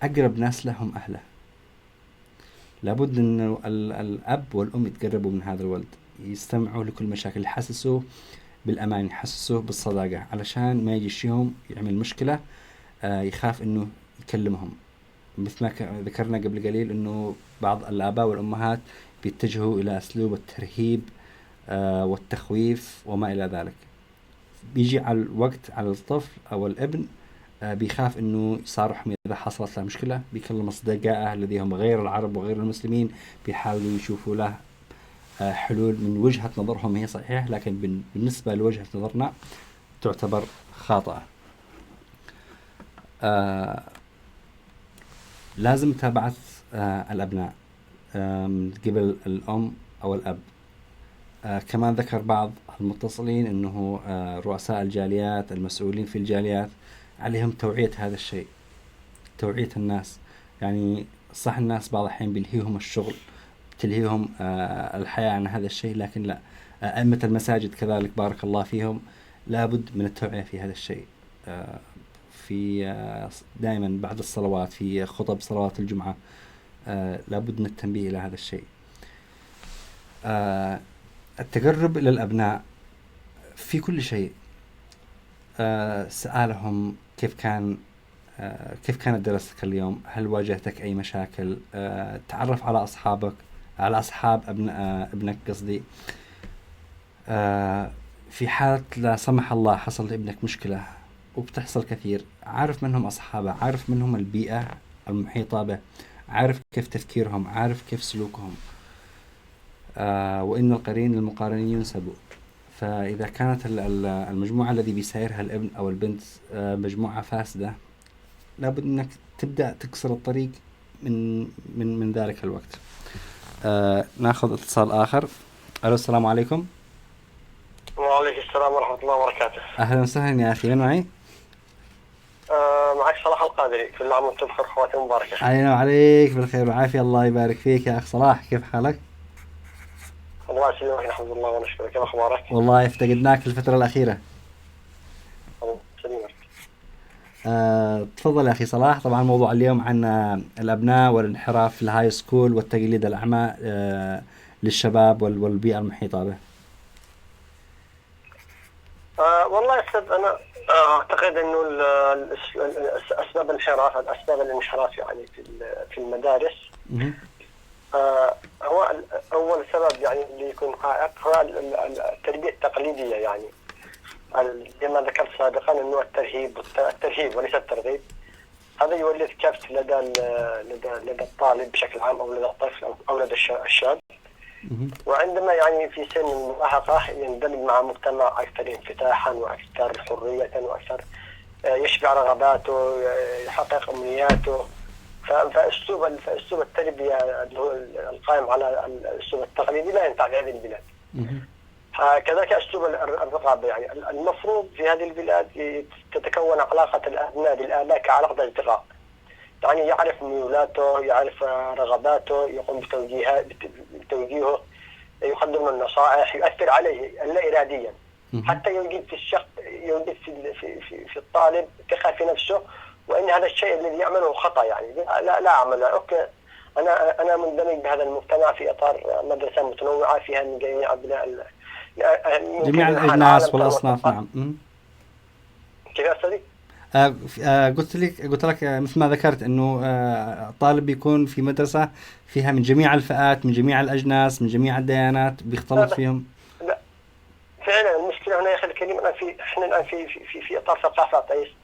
أقرب ناس لهم أهله. لابد أن الأب والأم يتقربوا من هذا الولد، يستمعوا لكل مشاكل، يحسسوه بالأمان، يحسسوه بالصداقة، علشان ما يجيش يوم يعمل مشكلة يخاف أنه يكلمهم. مثل ما ذكرنا قبل قليل أنه بعض الآباء والأمهات بيتجهوا إلى أسلوب الترهيب والتخويف وما إلى ذلك. بيجي على الوقت على الطفل أو الابن بيخاف أنه يصارحهم إذا حصلت له مشكلة، بيكلم أصدقائه الذين هم غير العرب وغير المسلمين، بيحاولوا يشوفوا له حلول من وجهة نظرهم هي صحيحة، لكن بالنسبة لوجهة نظرنا تعتبر خاطئة. لازم متابعة الأبناء من قبل الأم أو الأب. كمان ذكر بعض المتصلين أنه رؤساء الجاليات، المسؤولين في الجاليات، عليهم توعية هذا الشيء، توعية الناس. يعني صح الناس بعض الحين بيلهيهم الشغل، بتلهيهم الحياة عن هذا الشيء، لكن لا، أئمة المساجد كذلك بارك الله فيهم لابد من التوعية في هذا الشيء. في دائما بعد الصلوات، في خطب صلوات الجمعة، لابد من التنبيه إلى هذا الشيء. التقرب إلى الأبناء في كل شيء. سألهم كيف كانت دراستك اليوم، هل واجهتك أي مشاكل، تعرف على أصحابك، على أصحاب ابنك قصدي. في حالة لا سمح الله حصل لابنك مشكلة، وبتحصل كثير، عارف منهم أصحابه، عارف منهم البيئة المحيطة به، عارف كيف تفكيرهم، عارف كيف سلوكهم. وإن القرين المقارنين ينسبوا. فإذا كانت المجموعة الذي بيسيرها الابن أو البنت مجموعة فاسدة، لابد أنك تبدأ تكسر الطريق من ذلك الوقت. ناخذ اتصال آخر. ألو، السلام عليكم. وعليكم السلام ورحمة الله وبركاته. أهلا وسهلا يا أخي، من معي؟ معك صلاح القادري. كل عام وانتم بخير، خواتي مباركة. علينا وعليك بالخير والعافية، الله يبارك فيك يا أخ صلاح. كيف حالك؟ الله يسلمك، الحمد لله ونشكرك. كيف أخبارك؟ والله افتقدناك الفترة الأخيرة. الله يسلمك. تفضل يا أخي صلاح. طبعا موضوع اليوم عن الأبناء والانحراف في الهاي سكول والتقليد الأعمى للشباب والبيئة المحيطة به. والله يا أستاذ، أنا أعتقد إنه أسباب الانحراف يعني في المدارس. هو أول سبب يعني اللي يكون عائق هو التربية التقليدية. يعني كما ذكرت سابقا إنه الترهيب وليس الترغيب. هذا يولد كبت لدى الطالب بشكل عام، أو لدى الطفل أو لدى الشاب. وعندما يعني في سن المراهقة يندمج مع مجتمع أكثر انفتاحا وأكثر حرية وأكثر يشبع رغباته، يحقق أمنياته. فأسلوب التربية اللي هو القائم على الأسلوب التقليدي لا ينفع في هذه البلاد. كذلك أسلوب الرقابة. يعني المفروض في هذه البلاد تتكون علاقة الأبناء بالآباء كعلاقة أصدقاء. يعني يعرف ميولاته، يعرف رغباته، يقوم بتوجيهه، يقدم النصائح، يؤثر عليه لا إراديا، حتى يوجد في الشخص، يوجد في الطالب ثقة في نفسه، وإن هذا الشيء الذي يعمله خطأ. يعني لا أعمل. أوكي، أنا مندمج بهذا المجتمع في إطار مدرسة متنوعة فيها من جميع الأجناس والأصناف. نعم. كيف يا أستاذي؟ قلت لك مثل ما ذكرت انه طالب بيكون في مدرسة فيها من جميع الفئات، من جميع الأجناس، من جميع الديانات، بيختلط فيهم. لا فعلا المشكلة هنا يا أخي الكريم، احنا الآن في إطار ثقافة،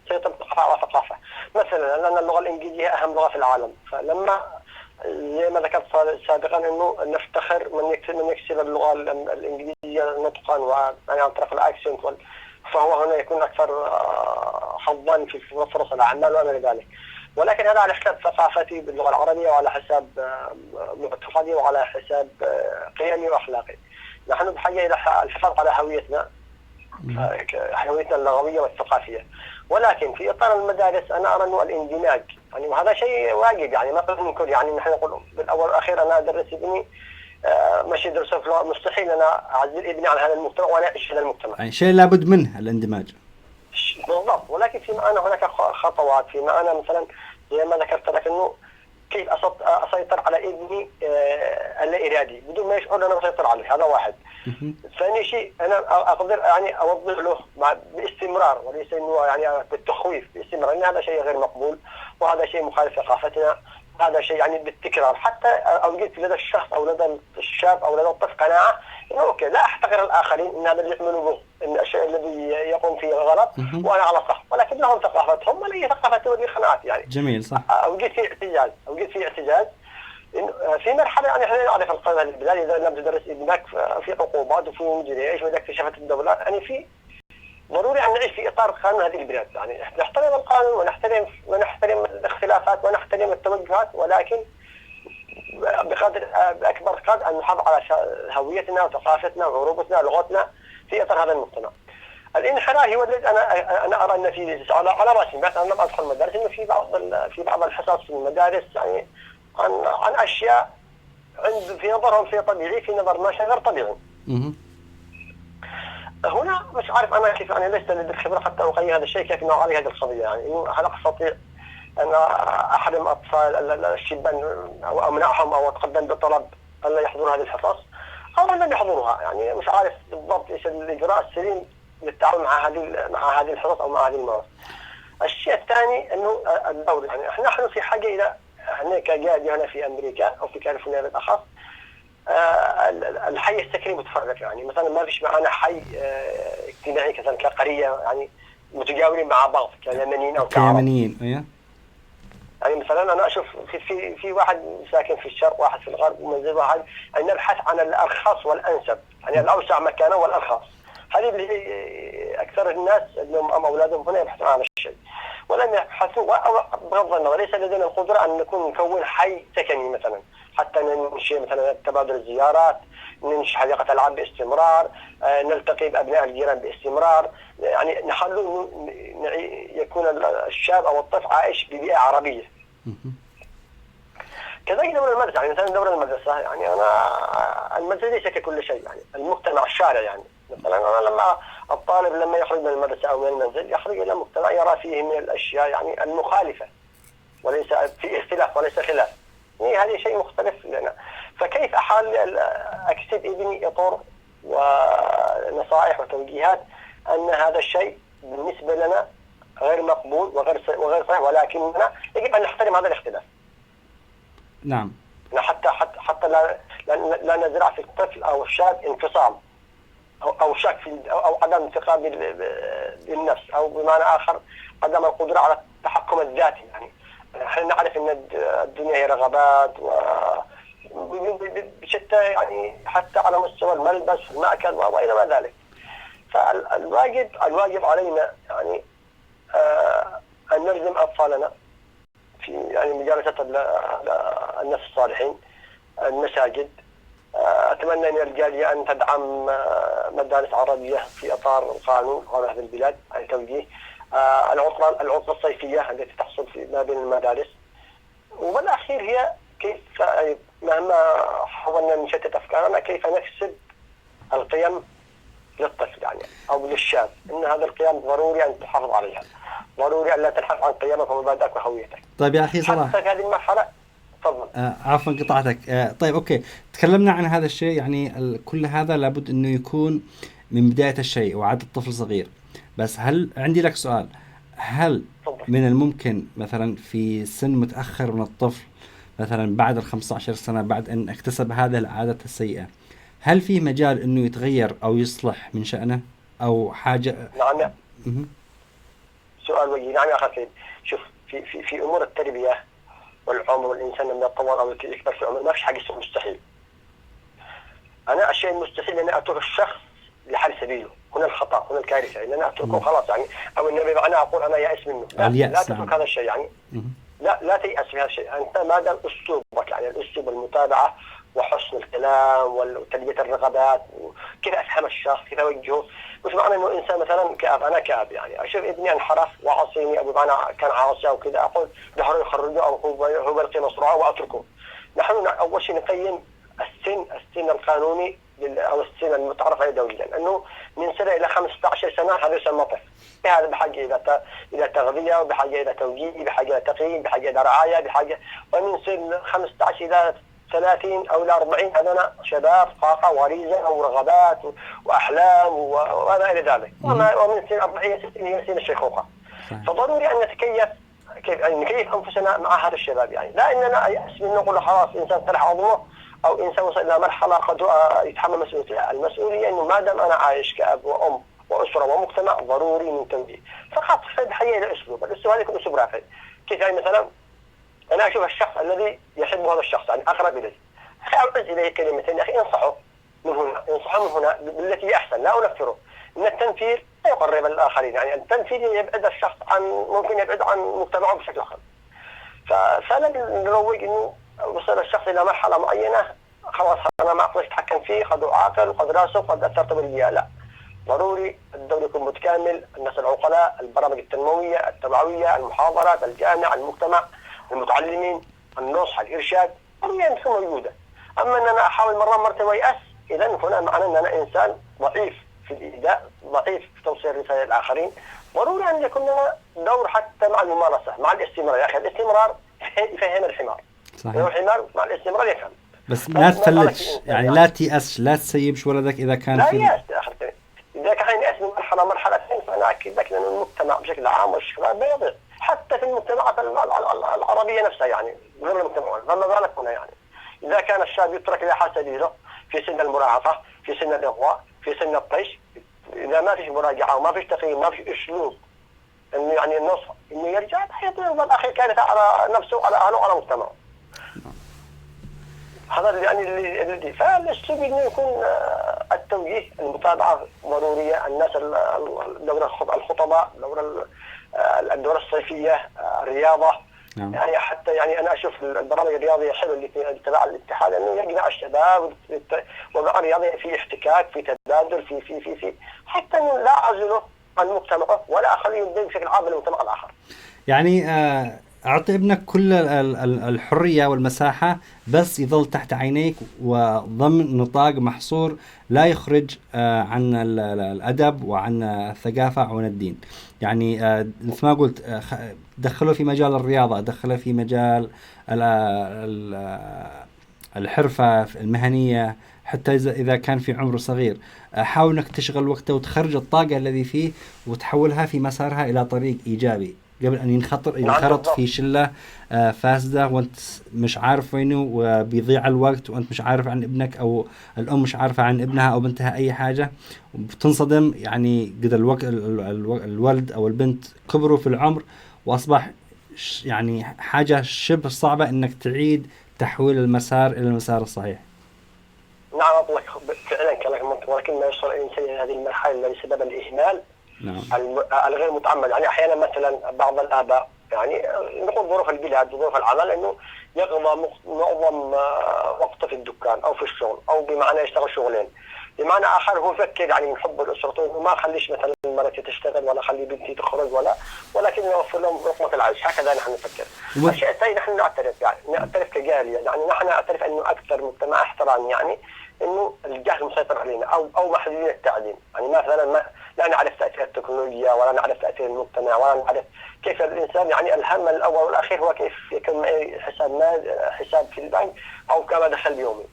سيطبق على ثقافة. مثلا لأن اللغة الإنجليزية أهم لغة في العالم، فلما زي ما ذكرت سابقا انه نفتخر من يكسب اللغه الانجليزيه نطقا يعني عن طريق الاكسنت فهو هنا يكون اكثر حظا في فرص الاعمال وما الى ذلك. ولكن هذا على حساب ثقافتي باللغه العربيه وعلى حساب معتقدي وعلى حساب قيمي واخلاقي. نحن بحاجه الى الحفاظ على هويتنا اللغويه والثقافيه. ولكن في اطار المدارس انا ارى انه الاندماج يعني وهذا شيء واجب يعني ما نقدر نقول يعني نحن نقول بالاول والاخير انا ادرس ابني مش يدرس في اللغه، مستحيل انا اعزل ابني عن هذا المجتمع وانا اعيش هذا المجتمع. يعني شيء لابد منه الاندماج. بالضبط. ولكن فيما انا هناك خطوات فيما انا مثلا زي ما ذكرت لك انه كيف اسيطر على ابني اللا ارادي بدون ما يشعر ان انا بسيطر عليه. هذا واحد. ثاني شيء انا اقدر يعني اوضح له باستمرار وليس انه يعني بالتخويف، باستمرار ان هذا شيء غير مقبول وهذا شيء مخالف لثقافتنا، هذا شيء يعني بالتكرار حتى اوجد لدى الشخص او لدى الشاب او لدى الطفل قناعه انه اوكي لا احتقر الاخرين ان هذا اللي يعملوا به ان الشيء الذي يقوم فيه غلط وانا على صح، ولكن لهم ثقافتهم ولي ثقافتي ولي قناعاتي يعني. جميل صح. اوجد فيه اعتزاز في مرحله يعني احنا نعرف القانون البلاد اذا لم تدرس ابنك في عقوبات وفي مدري ايش واذا اكتشفت الدوله يعني في ضروري ان نعيش في اطار قانون هذه البلاد يعني نحترم القانون ونحترم الاختلافات ونحترم التوجهات، ولكن باكبر قدر ان نحافظ على هويتنا وثقافتنا وعروبتنا ولغتنا في اطار هذا المجتمع. الانحراف هو الذي انا ارى ان في على راسي مثلا لما ادخل المدارس انه في بعض الحصص في المدارس يعني عن اشياء في نظرهم شيء طبيعي في نظرنا شيء غير طبيعي. هنا مش عارف انا كيف يعني ليس لدي الخبره حتى اقيم هذا الشيء كيف نوع عليه هذه القضيه يعني انه هل استطيع ان احرم اطفال الشبان او امنعهم او اتقدم بطلب الا يحضروا هذه الحصص او لم يحضروها يعني مش عارف بالضبط ايش الاجراء السليم للتعامل مع هذه الحصص او مع هذه المواد. الشيء الثاني انه الدور يعني نحن في حاجه الى هناك جاليه هنا في امريكا او في كاليفورنيا بالاخص الحي السكني متفرق يعني مثلا ما فيش معنا حي اجتماعي مثلا كقريه يعني متجاورين مع بعض كيمنيين او كيمنيين ايوه يعني مثلا انا اشوف في واحد ساكن في الشرق واحد في الغرب ومنزل واحد يعني نبحث عن الارخص والانسب يعني الاوسع مكانا والارخص. هذه اللي اكثر الناس اللي اولادهم هنا يبحثون عن الشيء ولم يبحثوا بغض النظر ليس لدينا القدره ان نكون حي سكني مثلا حتى ننشئ مثلا تبادل الزيارات، ننشئ حديقه العاب باستمرار، نلتقي بابناء الجيران باستمرار يعني نحاول يكون الشاب او الطفل عايش ببيئه عربيه. كذلك دور المدرسه يعني مثلا دور المدرسه يعني انا المدرسه ليس ككل شيء يعني المجتمع الشارع يعني مثلا انا لما الطالب لما يخرج من المدرسه او من المنزل يخرج الى مجتمع يرى فيه من الاشياء يعني المخالفه وليس في اختلاف وليس خلاف. هذا شيء مختلف لنا. فكيف اكسب ابني اطر ونصائح وتوجيهات ان هذا الشيء بالنسبه لنا غير مقبول وغير صحيح ولكننا يجب ان نحترم هذا الاختلاف. نعم. حتى لا نزرع في الطفل او الشاب انفصام او شك او عدم ثقه بالنفس او بمعنى اخر عدم القدره على التحكم الذاتي يعني. احنا نعرف ان الدنيا هي رغبات بشتى يعني حتى على مستوى الملبس والمأكل والى ما ذلك. فالواجب علينا يعني ان نلزم اطفالنا في يعني مجالسه الناس الصالحين المساجد. اتمنى ان الجاليه ان تدعم مدارس عربيه في اطار القانون قانون هذه البلاد عن توجيه العطله الصيفيه التي تحصل في ما بين المدارس. وبالاخير هي كيف مهما حاولنا نشتت افكارنا كيف نكسب القيم للطفل يعني او للشاب ان هذا القيم ضروري ان تحافظ عليها، ضروري ان لا تنحرف عن قيمك ومبادئك وهويتك. طيب يا اخي صلاح حتى في هذه المرحله تفضل. عفوا قطعتك. طيب اوكي تكلمنا عن هذا الشيء يعني كل هذا لابد انه يكون من بدايه الشيء وعاد الطفل صغير. بس هل عندي لك سؤال، هل من الممكن مثلا في سن متأخر من الطفل مثلا بعد 15 سنة بعد أن اكتسب هذه العادة السيئة هل في مجال أنه يتغير أو يصلح من شأنه أو حاجة؟ نعم. سؤال وجيه. نعم يا أخي. شوف في أمور التربية والعمر، والإنسان لما يتطور أو يكبر في العمر ما فيش حاجة اسمها مستحيل. أنا الشيء المستحيل أن أترك الشخص لحل سبيله، هنا الخطأ، هنا الكارثة، إن أنا أتركه خلاص يعني، أو النبي معنا أقول أنا يأس منه، لا تترك هذا الشيء يعني، لا تيأس في هذا الشيء. أنت ما دام أسلوبك يعني الأسلوب، المتابعة وحسن الكلام وتلبية الرغبات وكيف أفهم الشخص، كيف أوجهه. مش معنى إنه إنسان مثلا كأب، أنا كأب يعني أشوف ابني انحرف وعصيني أو بمعنى كان عاصي أو كذا، أقول ظهره يخرجه أو هو بلقي مصرعه وأتركه. نحن أول شيء نقيم السن القانوني أو السن المتعارف عليه دوليا، لأنه من سنة إلى 15 سنة هذا يسمى طفل. هذا بحاجة إلى تغذية، وبحاجة إلى توجيه، بحاجة إلى تقييم، بحاجة إلى رعاية، بحاجة. ومن سن 15 إلى 30 أو إلى 40 هذول شباب، طاقة وريزة ورغبات وأحلام وما إلى ذلك. ومن سن 40 60 هي سن الشيخوخة. فضروري أن نتكيف، يعني نكيف أنفسنا مع هذا الشباب يعني، لا إننا يأس من نقول خلاص إنسان طلع عظمه أو إنسان وصل إلى مرحلة قد يتحمل مسؤولية. المسؤولية إنه ما دام أنا عايش كأب وأم وأسرة ومجتمع ضروري من تنبيه. فقط بحاجة إلى أسلوب، الأسلوب هذا يكون أسلوب رافع. كيف يعني مثلا أنا أشوف الشخص الذي يحب هذا الشخص يعني أقرب إليه، أعرض إليه كلمتين، يا أخي انصحه من هنا بالتي أحسن، لا أنفره. إن التنفير لا يقرب الآخرين، يعني التنفير يبعد الشخص ممكن يبعد عن مجتمعه بشكل عام. فلا نروج إنه وصل الشخص إلى مرحلة معينة خلاص أنا ما أقدر أتحكم فيه، قد عاقل وقد راسه وقد أثرت بالبيئة. لا، ضروري الدولة يكون متكامل، الناس العقلاء، البرامج التنموية التوعوية، المحاضرات، الجامعة، المجتمع، المتعلمين، النصح، الإرشاد، ضروري أن تكون موجودة. أما أن أنا أحاول مرة ويأس، إذن هنا معنى أن أنا إنسان ضعيف في الإيذاء، ضعيف في توصيل الرسالة للآخرين. ضروري أن يكون لنا دور حتى مع الممارسة، مع الاستمرار. يا أخي الاستمرار يفهم الحمار. صحيح. الحمار مع الاستمرار يفهم. بس لا تفلتش يعني، لا تيأس، لا تسيبش ولدك إذا كان لا يأس يا أخي. إذا كان يأس من مرحلتين فأنا أكيد لك أن المجتمع بشكل عام والشباب بيضيع، حتى في المجتمعات العربية نفسها يعني، غير المجتمعات. فما بالك هنا يعني إذا كان الشاب يترك إلى حال سبيله في سن المراهقة، في سن الإغواء، في سن الطيش، إذا ما فيش مراجعة وما فيش تقييم، ما فيش أسلوب إنه يعني النصح إنه يرجع، حيضيع بالآخر كانت على نفسه وعلى أهله وعلى مجتمعه. هذا يعني الذي فالأسلوب إنه يكون التوجيه، المتابعة ضرورية. الناس دور الخطباء، الدورة الصيفية، الرياضة. يعني حتى يعني أنا أشوف البرامج الرياضية حلوة اللي تبع الاتحاد، إنه يجمع الشباب ومع الرياضية في احتكاك، في تبادل، في حتى إنه لا أعزله عن مجتمعه ولا أخليه ينضم بشكل عام للمجتمع الآخر. يعني أعطي ابنك كل الحرية والمساحة، بس يظل تحت عينيك وضمن نطاق محصور، لا يخرج عن الأدب وعن الثقافة وعن الدين. يعني مثل ما قلت، دخله في مجال الرياضة، دخله في مجال الحرفة المهنية، حتى إذا كان في عمر صغير. حاول أنك تشغل وقته وتخرج الطاقة الذي فيه وتحولها في مسارها إلى طريق إيجابي، قبل أن ينخرط في شلة فاسدة وأنت مش عارف وينه، وبيضيع الوقت وأنت مش عارف عن ابنك، أو الأم مش عارفة عن ابنها أو بنتها أي حاجة، وبتنصدم يعني قد الولد أو البنت كبروا في العمر وأصبح يعني حاجة شبه صعبة أنك تعيد تحويل المسار إلى المسار الصحيح. نعم أطلق فعلا كلام منطقي، ولكن ما يوصل الإنسان إلى هذه المرحلة بسبب الإهمال الغير متعمد. يعني أحيانا مثلا بعض الآباء يعني نقول ظروف البلاد وظروف العمل إنه يقضى معظم وقته في الدكان أو في الشغل، أو بمعنى يشتغل شغلين. بمعنى آخر هو يفكر يعني من حب الأسرة إنه ما خليش مثلا مرتي تشتغل ولا خلي بنتي تخرج ولكن يوفر لهم رقمة العيش. هكذا نحن نفكر. الشيء الثاني نحن نعترف كجالية، يعني نحن نعترف إنه أكثر مجتمع احترام يعني إنه الجهل مسيطر علينا أو محدودين التعليم. يعني مثلا لا نعرف تأثير التكنولوجيا ولا نعرف تأثير المجتمع ولا نعرف كيف الإنسان يعني الهم الأول والأخير هو كيف يكون حساب في البنك أو كما دخل بيومي.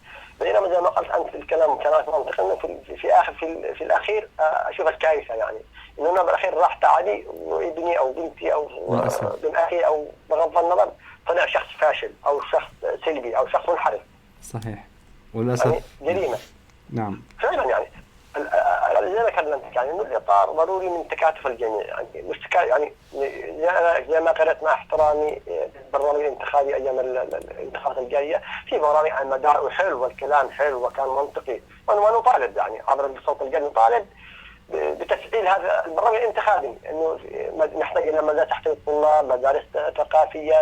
بينما زي ما قلت أنت في الكلام كلامك منطقي إنه في الأخير أشوف الكارثة يعني إنه أنا بالأخير راح تعدي وابني أو بنتي أو ابن أخي أو بغض النظر طلع شخص فاشل أو شخص سلبي أو شخص منحرف. صحيح وللأسف يعني جريمة. نعم فعلا يعني زي ما كلمتك يعني انه الاطار ضروري من تكاتف الجميع، يعني مش يعني زي ما قرأت مع احترامي البرنامج الانتخابي ايام الانتخابات الجايه، في برامج عن مدار حلو والكلام حلو وكان منطقي، ونطالب يعني عبر الصوت الجالي نطالب بتفعيل هذا البرنامج الانتخابي، انه نحتاج الى مدارس تحفيظ الطلاب، مدارس ثقافيه،